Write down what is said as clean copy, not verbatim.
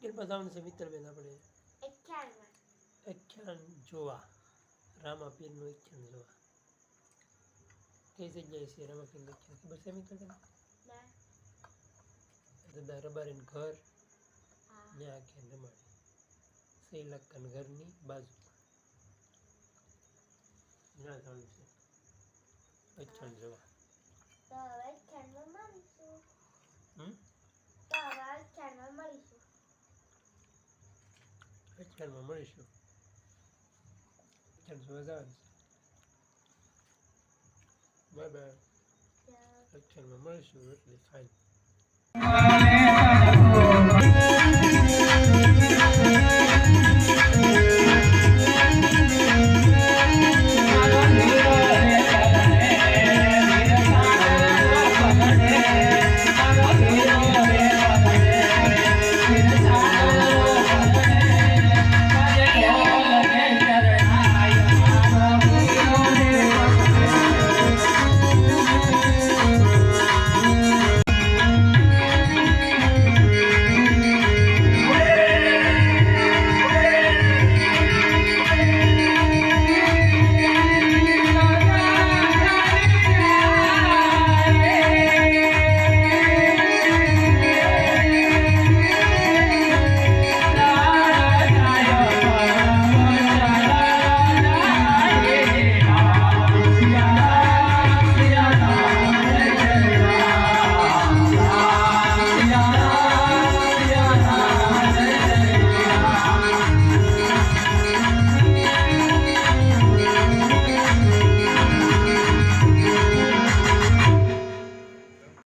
કે બતાવવાનું છે મિત્રબેન આપણે આખ્યાન જોવા રામાપીરનું આખ્યાન જોવા કઈ જગ્યાએ છે રામાપીરનું આખ્યાન ખબર છે મિત્રબેન? દાદા રબારીનું ઘર ને આખ્યાન રમાડે સૈલક્કાના ઘરની બાજુમાં ના જવાનું છે આખ્યાન જોવા. આખ્યાનમાં મળીશું. આખ્યાન જોવા જવાનું છે. Bye bye. આખ્યાનમાં મળીશું એટલે ફાઇન.